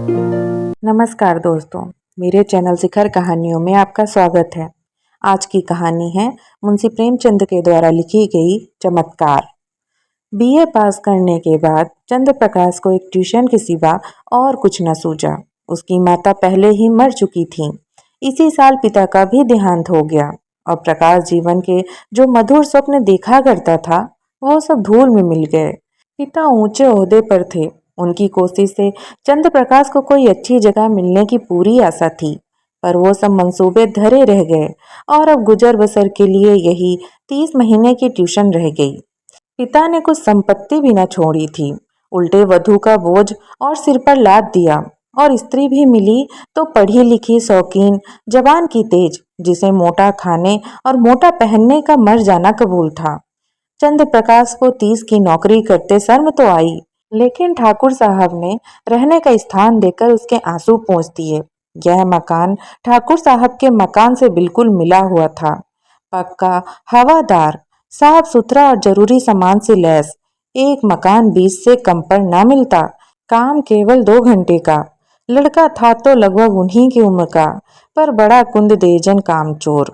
नमस्कार दोस्तों, मेरे चैनल शिखर कहानियों में आपका स्वागत है। आज की कहानी है मुंशी प्रेमचंद के द्वारा लिखी गई चमत्कार। बीए पास करने के बाद चंद्र प्रकाश को एक ट्यूशन के सिवा और कुछ न सूझा। उसकी माता पहले ही मर चुकी थीं। इसी साल पिता का भी देहांत हो गया और प्रकाश जीवन के जो मधुर स्वप्न देखा करता था वो सब धूल में मिल गए। पिता ऊंचे ओहदे पर थे। उनकी कोशिश से चंद्र प्रकाश को कोई अच्छी जगह मिलने की पूरी आशा थी, पर वो सब मंसूबे धरे रह गए और अब गुजर बसर के लिए यही 30 महीने की ट्यूशन रह गई। पिता ने कुछ संपत्ति भी न छोड़ी थी, उल्टे वधू का बोझ और सिर पर लाद दिया। और स्त्री भी मिली तो पढ़ी लिखी, शौकीन, जबान की तेज, जिसे मोटा खाने और मोटा पहनने का मर जाना कबूल था। चंद्र प्रकाश को 30 की नौकरी करते शर्म तो आई, लेकिन ठाकुर साहब ने रहने का स्थान देकर उसके आंसू पोंछ दिए। यह मकान ठाकुर साहब के मकान से बिल्कुल मिला हुआ था। पक्का, हवादार, साफ सुथरा और जरूरी सामान से लैस। एक मकान 20 से कम पर ना मिलता। काम केवल 2 घंटे का। लड़का था तो लगभग उन्हीं की उम्र का, पर बड़ा कुंद देजन कामचोर।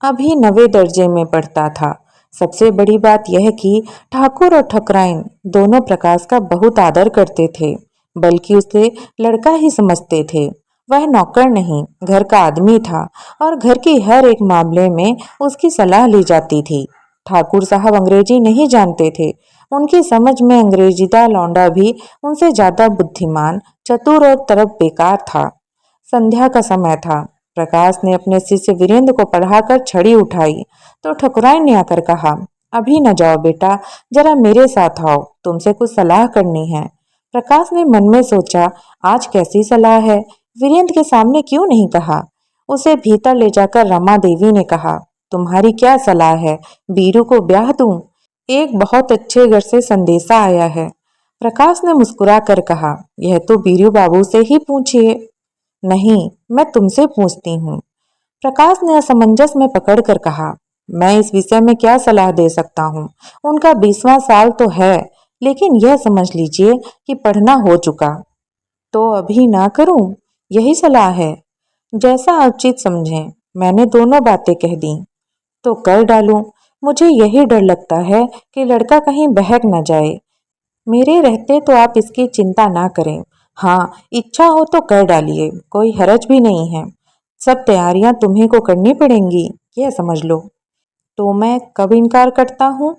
अभी 9वें दर्जे में पढ़ता था। सबसे बड़ी बात यह कि ठाकुर और ठकुराइन दोनों प्रकाश का बहुत आदर करते थे, बल्कि उसे लड़का ही समझते थे। वह नौकर नहीं, घर का आदमी था और घर के हर एक मामले में उसकी सलाह ली जाती थी। ठाकुर साहब अंग्रेजी नहीं जानते थे। उनकी समझ में अंग्रेजीदा लौंडा भी उनसे ज्यादा बुद्धिमान, चतुर और तरफ बेकार था। संध्या का समय था। प्रकाश ने अपने शिष्य वीरेंद्र को पढ़ाकर छड़ी उठाई तो ठकुराइन ने आकर कहा, अभी न जाओ बेटा, जरा मेरे साथ आओ, तुमसे कुछ सलाह करनी है। प्रकाश ने मन में सोचा, आज कैसी सलाह है, वीरेंद्र के सामने क्यों नहीं कहा। उसे भीतर ले जाकर रमा देवी ने कहा, तुम्हारी क्या सलाह है, बीरू को ब्याह दूं? एक बहुत अच्छे घर से संदेशा आया है। प्रकाश ने मुस्कुरा कर कहा, यह तो बीरू बाबू से ही पूछिए। नहीं, मैं तुमसे पूछती हूँ। प्रकाश ने असमंजस में पकड़कर कहा, मैं इस विषय में क्या सलाह दे सकता हूँ। उनका 20वां साल तो है, लेकिन यह समझ लीजिए कि पढ़ना हो चुका। तो अभी ना करूं, यही सलाह है। जैसा उचित समझें। मैंने दोनों बातें कह दी। तो कर डालूं। मुझे यही डर लगता है कि लड़का कहीं बहक न जाए। मेरे रहते तो आप इसकी चिंता ना करें। हाँ, इच्छा हो तो कर डालिए, कोई हरज भी नहीं है। सब तैयारियां तुम्ही को करनी पड़ेंगी, यह समझ लो। तो मैं कब इनकार करता हूँ?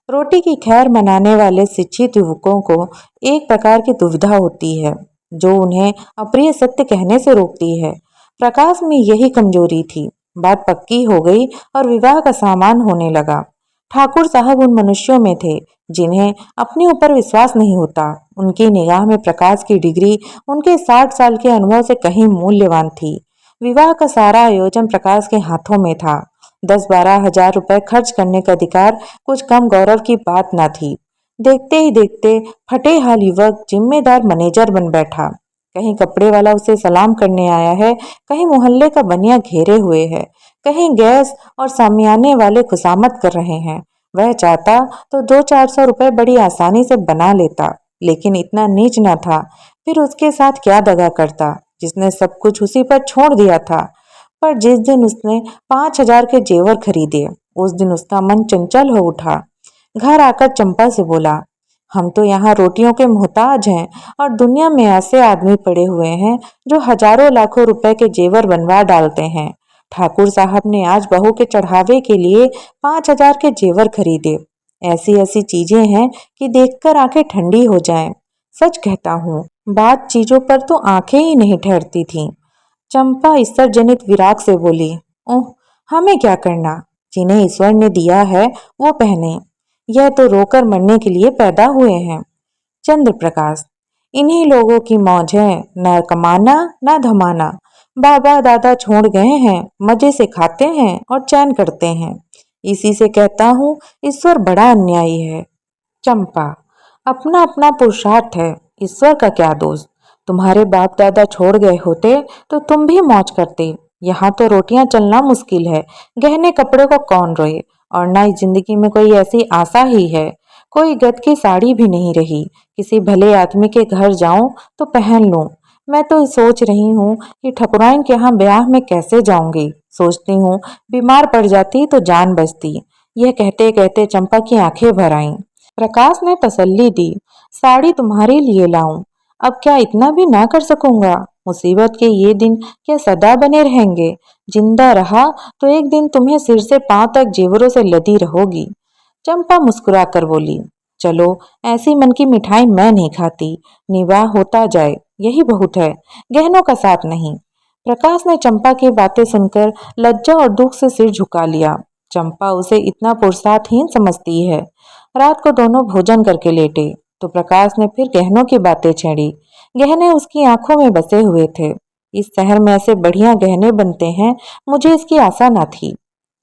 रोटी की खैर मनाने वाले शिक्षित युवकों को एक प्रकार की दुविधा होती है, जो उन्हें अप्रिय सत्य कहने से रोकती है। प्रकाश में यही कमजोरी थी। बात पक्की हो गई और विवाह का सामान होने लगा। ठाकुर साहब उन मनुष्यों में थे जिन्हें अपने ऊपर विश्वास नहीं होता। उनकी निगाह में प्रकाश की डिग्री उनके 60 साल के अनुभव से कहीं मूल्यवान थी। विवाह का सारा आयोजन प्रकाश के हाथों में था। 10-12 हजार रुपए खर्च करने का अधिकार कुछ कम गौरव की बात न थी। देखते ही देखते फटे हाल युवक जिम्मेदार मैनेजर बन बैठा। कहीं कपड़े वाला उसे सलाम करने आया है, कहीं मोहल्ले का बनिया घेरे हुए है, कहीं गैस और सामियाने वाले खुशामद कर रहे हैं। वह चाहता तो 200-400 रुपए बड़ी आसानी से बना लेता, लेकिन इतना नीच न था। फिर उसके साथ क्या दगा करता, जिसने सब कुछ उसी पर छोड़ दिया था। पर जिस दिन उसने 5,000 के जेवर खरीदे, उस दिन उसका मन चंचल हो उठा। घर आकर चंपा से बोला, हम तो यहाँ रोटियों के मोहताज हैं और दुनिया में ऐसे आदमी पड़े हुए हैं जो हजारों लाखों रुपए के जेवर बनवा डालते हैं। ठाकुर साहब ने आज बहू के चढ़ावे के लिए 5,000 के जेवर खरीदे। ऐसी ऐसी चीजें हैं कि देखकर आंखें ठंडी हो जाएं। सच कहता हूँ, बात चीजों पर तो आंखें ही नहीं ठहरती थीं। चंपा ईश्वर जनित विराग से बोली, ओह, हमें क्या करना, जिन्हें ईश्वर ने दिया है वो पहने। यह तो रोकर मरने के लिए पैदा हुए हैं। चंद्र प्रकाश, इन्हीं लोगों की मौज है, न कमाना न धमाना। बाबा दादा छोड़ गए हैं, मजे से खाते हैं और चैन करते हैं। इसी से कहता हूँ, ईश्वर बड़ा अन्यायी है। चंपा, अपना अपना पुरुषार्थ है, ईश्वर का क्या दोष। तुम्हारे बाप दादा छोड़ गए होते तो तुम भी मौज करते। यहाँ तो रोटियां चलना मुश्किल है, गहने कपड़े को कौन रोए, और ना इस जिंदगी में कोई ऐसी आशा ही है। कोई गद की साड़ी भी नहीं रही। किसी भले आदमी के घर जाऊं तो पहन लूं। मैं तो सोच रही हूँ कि ठकुराइन के यहाँ ब्याह में कैसे जाऊंगी। सोचती हूँ बीमार पड़ जाती तो जान बचती। यह कहते कहते चंपा की आंखें भर आईं। प्रकाश ने तसल्ली दी। साड़ी तुम्हारे लिए लाऊं। अब क्या इतना भी ना कर सकूंगा। मुसीबत के ये दिन क्या सदा बने रहेंगे। जिंदा रहा तो एक दिन तुम्हें सिर से पांव तक जेवरों से लदी रहोगी। चंपा मुस्कुराकर बोली, चलो ऐसी मन की मिठाई मैं नहीं खाती। निवाह होता जाए यही बहुत है, गहनों का साथ नहीं। प्रकाश ने चंपा की बातें सुनकर लज्जा और दुख से सिर झुका लिया। चंपा उसे इतना पुरुषार्थहीन समझती है। रात को दोनों भोजन करके लेटे तो प्रकाश ने फिर गहनों की बातें छेड़ी। गहने उसकी आंखों में बसे हुए थे। इस शहर में ऐसे बढ़िया गहने बनते हैं, मुझे इसकी आशा न थी।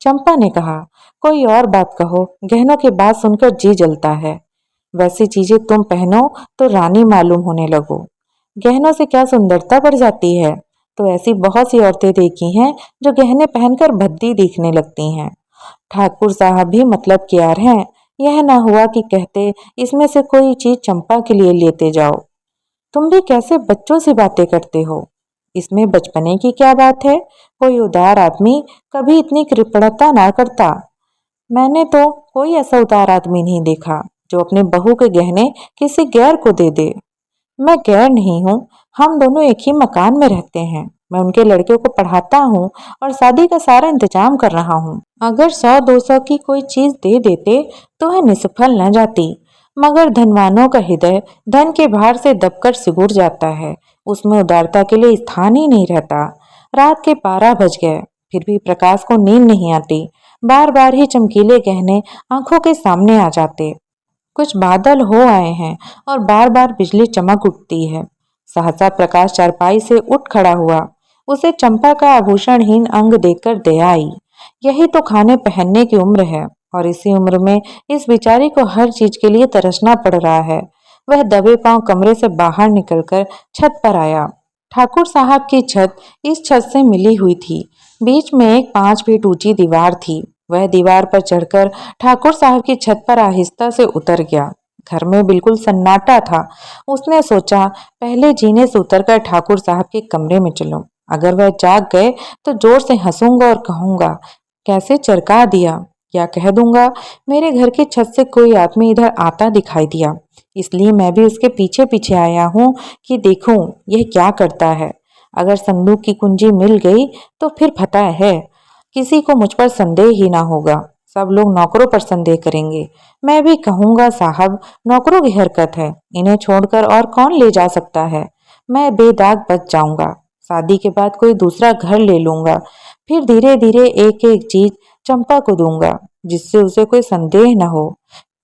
चंपा ने कहा, कोई और बात कहो, गहनों की बात सुनकर जी जलता है। वैसी चीजें तुम पहनो तो रानी मालूम होने लगो। गहनों से क्या सुंदरता बढ़ जाती है। तो ऐसी बहुत सी औरतें देखी हैं जो गहने पहनकर भद्दी दिखने लगती हैं। ठाकुर साहब भी मतलब क्यार हैं। यह ना हुआ कि कहते इसमें से कोई चीज चंपा के लिए लेते जाओ। तुम भी कैसे बच्चों से बातें करते हो। इसमें बचपने की क्या बात है। कोई उदार आदमी कभी इतनी कृपणता ना करता। मैंने तो कोई ऐसा उदार आदमी नहीं देखा जो अपने बहू के गहने किसी गैर को दे दे। मैं गैर नहीं हूँ, हम दोनों एक ही मकान में रहते हैं। मैं उनके लड़के को पढ़ाता हूँ और शादी का सारा इंतजाम कर रहा हूँ। अगर 100-200 की कोई चीज दे देते तो वह निष्फल न जाती। मगर धनवानों का हृदय धन के भार से दबकर सिकुड़ जाता है। उसमें उदारता के लिए स्थान ही नहीं रहता। रात के 12 बज गए, फिर भी प्रकाश को नींद नहीं आती। बार बार ही चमकीले गहने आंखों के सामने आ जाते। कुछ बादल हो आए हैं और बार बार बिजली चमक उठती है। सहसा प्रकाश चारपाई से उठ खड़ा हुआ। उसे चंपा का आभूषणहीन अंग देखकर दया आई। यही तो खाने पहनने की उम्र है और इसी उम्र में इस बेचारी को हर चीज के लिए तरसना पड़ रहा है। वह दबे पांव कमरे से बाहर निकलकर छत पर आया। ठाकुर साहब की छत इस छत से मिली हुई थी। बीच में एक 5 फीट ऊंची दीवार थी। वह दीवार पर चढ़कर ठाकुर साहब की छत पर आहिस्ता से उतर गया। घर में बिल्कुल सन्नाटा था। उसने सोचा, पहले जीने से उतरकर ठाकुर साहब के कमरे में चलूं। अगर वह जाग गए तो जोर से हंसूंगा और कहूंगा, कैसे चरका दिया। या कह दूंगा, मेरे घर की छत से कोई आदमी इधर आता दिखाई दिया, इसलिए मैं भी उसके पीछे पीछे आया हूँ कि देखूं यह क्या करता है। अगर संदूक की कुंजी मिल गई तो फिर पता है किसी को मुझ पर संदेह ही ना होगा। सब लोग नौकरों पर संदेह करेंगे। मैं भी कहूंगा, साहब नौकरों की हरकत है, इन्हें छोड़कर और कौन ले जा सकता है। मैं बेदाग बच जाऊंगा। शादी के बाद कोई दूसरा घर ले लूंगा। फिर धीरे धीरे एक एक चीज चंपा को दूंगा जिससे उसे कोई संदेह न हो।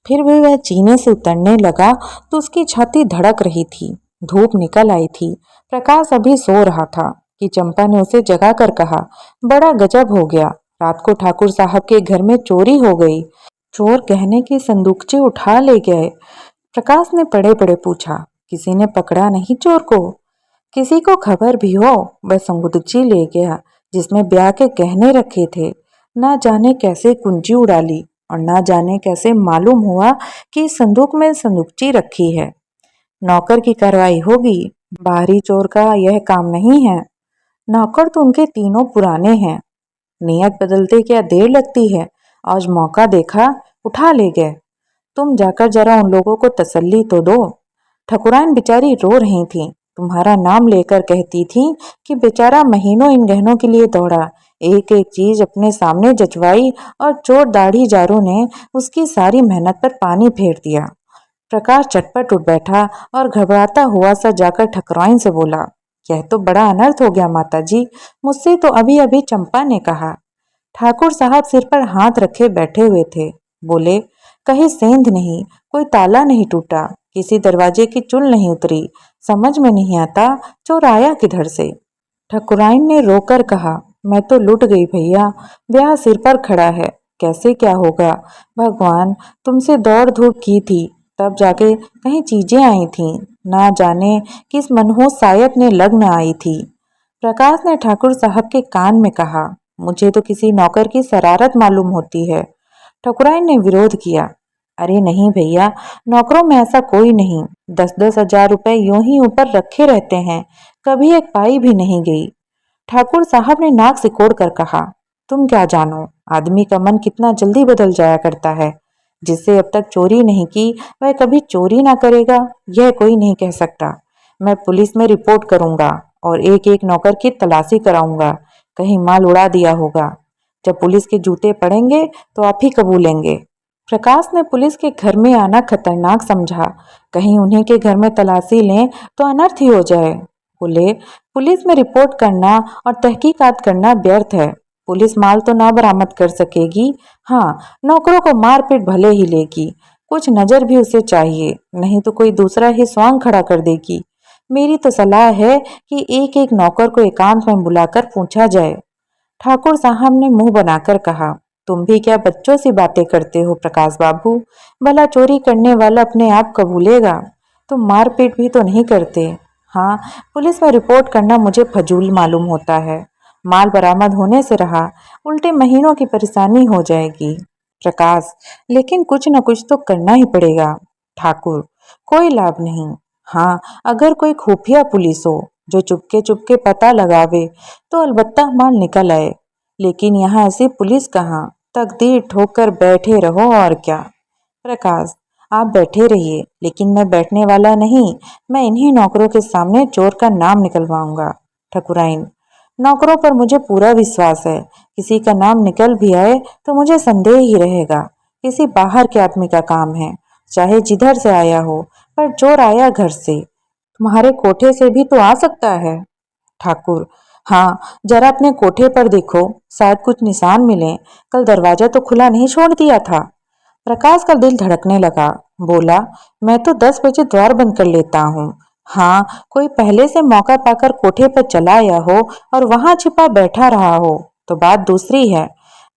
फिर भी वह जीने से उतरने लगा तो उसकी छाती धड़क रही थी। धूप निकल आई थी। प्रकाश अभी सो रहा था कि चंपा ने उसे जगा कर कहा, बड़ा गजब हो गया। रात को ठाकुर साहब के घर में चोरी हो गई। चोर गहने की संदूकची उठा ले गए। प्रकाश ने पड़े पड़े पूछा, किसी ने पकड़ा नहीं चोर को। किसी को खबर भी हो, वह संदूकची ले गया जिसमें ब्याह के गहने रखे थे। ना जाने कैसे कुंजी उड़ा ली और ना जाने कैसे मालूम हुआ कि इस संदूक में संदूकची रखी है। नौकर की कार्रवाई होगी। बाहरी चोर का यह काम नहीं है। नौकर तो उनके तीनों पुराने हैं। नियत बदलते क्या देर लगती है। आज मौका देखा, उठा ले गए। तुम जाकर जरा उन लोगों को तसल्ली तो दो। ठकुराइन बेचारी रो रही थी। तुम्हारा नाम लेकर कहती थी कि बेचारा महीनों इन गहनों के लिए दौड़ा। एक एक चीज अपने सामने जचवाई और चोर दाढ़ी जारों ने उसकी सारी मेहनत पर पानी फेर दिया। प्रकाश चटपट उठ बैठा और घबराता हुआ सा जाकर ठकुराइन से बोला, यह तो बड़ा अनर्थ हो गया माता जी। मुझसे तो अभी अभी चंपा ने कहा। ठाकुर साहब सिर पर हाथ रखे बैठे हुए थे। बोले, कहीं सेंध नहीं, कोई ताला नहीं टूटा, किसी दरवाजे की चुन नहीं उतरी। समझ में नहीं आता चोर आया किधर से। ठकुराइन ने रोकर कहा, मैं तो लुट गई भैया। ब्याह सिर पर खड़ा है, कैसे क्या होगा। भगवान, तुमसे दौड़ धूप की थी तब जाके कहीं चीजें आई थीं। ना जाने किस मनहूस सायत ने लग्न आई थी। प्रकाश ने ठाकुर साहब के कान में कहा, मुझे तो किसी नौकर की शरारत मालूम होती है। ठकुराइन ने विरोध किया, अरे नहीं भैया, नौकरों में ऐसा कोई नहीं। 10-10 हजार रुपए यूं ही ऊपर रखे रहते हैं, कभी एक पाई भी नहीं गई। ठाकुर साहब ने नाक सिकोड़ कर कहा, तुम क्या जानो, आदमी का मन कितना जल्दी बदल जाया करता है। जिससे अब तक चोरी नहीं की वह कभी चोरी ना करेगा, यह कोई नहीं कह सकता। मैं पुलिस में रिपोर्ट करूंगा और एक एक नौकर की तलाशी कराऊंगा, कहीं माल उड़ा दिया होगा। जब पुलिस के जूते पड़ेंगे तो आप ही कबूलेंगे। प्रकाश ने पुलिस के घर में आना खतरनाक समझा, कहीं उन्हीं के घर में तलाशी लें तो अनर्थ ही हो जाए। बोले, पुलिस में रिपोर्ट करना और तहकीकात करना व्यर्थ है। पुलिस माल तो ना बरामद कर सकेगी, हाँ नौकरों को मारपीट भले ही लेगी, कुछ नजर भी उसे चाहिए, नहीं तो कोई दूसरा ही स्वांग खड़ा कर देगी। मेरी तो सलाह है कि एक एक नौकर को एकांत में बुलाकर पूछा जाए। ठाकुर साहब ने मुंह बनाकर कहा, तुम भी क्या बच्चों सी बातें करते हो प्रकाश बाबू। भला चोरी करने वाला अपने आप कबूलेगा, तुम मारपीट भी तो नहीं करते। हाँ, पुलिस में रिपोर्ट करना मुझे फजूल मालूम होता है। माल बरामद होने से रहा, उल्टे महीनों की परेशानी हो जाएगी। प्रकाश, लेकिन कुछ न कुछ तो करना ही पड़ेगा। ठाकुर, कोई लाभ नहीं। हाँ, अगर कोई खुफिया पुलिस हो जो चुपके चुपके पता लगावे तो अलबत्ता माल निकल आए, लेकिन यहाँ ऐसी पुलिस कहाँ, तकदीर ठोक कर बैठे रहो और क्या। प्रकाश, आप बैठे रहिए, लेकिन मैं बैठने वाला नहीं, मैं इन्हीं नौकरों के सामने चोर का नाम निकलवाऊंगा। ठकुराइन, नौकरों पर मुझे पूरा विश्वास है, किसी का नाम निकल भी आए तो मुझे संदेह ही रहेगा, किसी बाहर के आदमी का काम है, चाहे जिधर से आया हो, पर चोर आया घर से, तुम्हारे कोठे से भी तो आ सकता है। ठाकुर, हाँ, जरा अपने कोठे पर देखो, शायद कुछ निशान मिले, कल दरवाजा तो खुला नहीं छोड़ दिया था। प्रकाश का दिल धड़कने लगा, बोला, मैं तो 10 बजे द्वार बंद कर लेता हूँ। हाँ, कोई पहले से मौका पाकर कोठे पर चला आया हो और वहां छिपा बैठा रहा हो तो बात दूसरी है।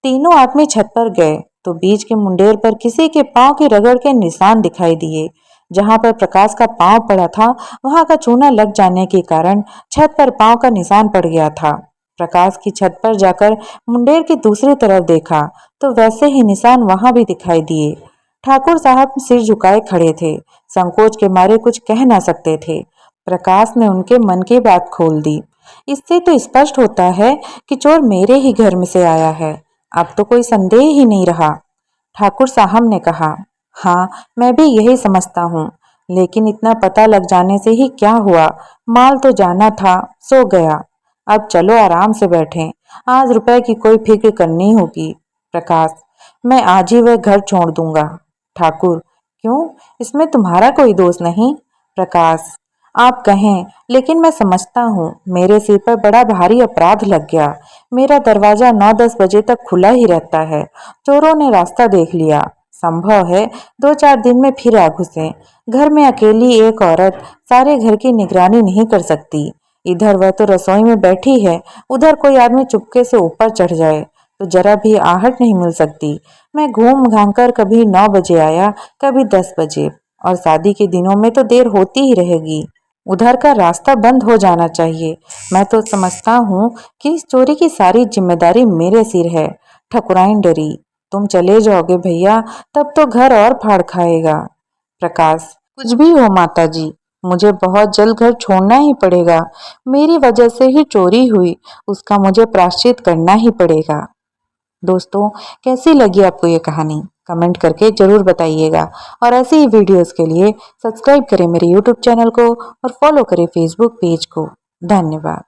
तीनों आदमी छत पर गए तो बीच के मुंडेर पर किसी के पांव की रगड़ के निशान दिखाई दिए। जहां पर प्रकाश का पांव पड़ा था वहां का चूना लग जाने के कारण छत पर पांव का निशान पड़ गया था। प्रकाश की छत पर जाकर मुंडेर की दूसरी तरफ देखा तो वैसे ही निशान वहां भी दिखाई दिए। ठाकुर साहब सिर झुकाए खड़े थे, संकोच के मारे कुछ कह ना सकते थे। प्रकाश ने उनके मन की बात खोल दी। इससे तो स्पष्ट होता है कि चोर मेरे ही घर में से आया है, अब तो कोई संदेह ही नहीं रहा। ठाकुर साहब ने कहा, हाँ, मैं भी यही समझता हूँ, लेकिन इतना पता लग जाने से ही क्या हुआ, माल तो जाना था, सो गया। अब चलो आराम से बैठें, आज रुपए की कोई फिक्र करनी होगी। प्रकाश, मैं आज ही वह घर छोड़ दूंगा। ठाकुर, क्यों, इसमें तुम्हारा कोई दोष नहीं। प्रकाश, आप कहें, लेकिन मैं समझता हूँ मेरे सिर पर बड़ा भारी अपराध लग गया। मेरा दरवाजा 9-10 बजे तक खुला ही रहता है, चोरों ने रास्ता देख लिया, संभव है 2-4 दिन में फिर आ घुसे। घर में अकेली एक औरत सारे घर की निगरानी नहीं कर सकती। इधर वह तो रसोई में बैठी है, उधर कोई आदमी चुपके से ऊपर चढ़ जाए तो जरा भी आहट नहीं मिल सकती। मैं घूम घाम कर कभी 9 बजे आया, कभी 10 बजे, और शादी के दिनों में तो देर होती ही रहेगी। उधर का रास्ता बंद हो जाना चाहिए। मैं तो समझता हूँ कि इस चोरी की सारी जिम्मेदारी मेरे सिर है। ठकुराइन डरी, तुम चले जाओगे भैया, तब तो घर और फाड़ खाएगा। प्रकाश, कुछ भी हो माता जी, मुझे बहुत जल्द घर छोड़ना ही पड़ेगा। मेरी वजह से ही चोरी हुई, उसका मुझे प्रायश्चित करना ही पड़ेगा। दोस्तों, कैसी लगी आपको ये कहानी, कमेंट करके जरूर बताइएगा, और ऐसी ही वीडियोस के लिए सब्सक्राइब करें मेरे यूट्यूब चैनल को और फॉलो करें फेसबुक पेज को। धन्यवाद।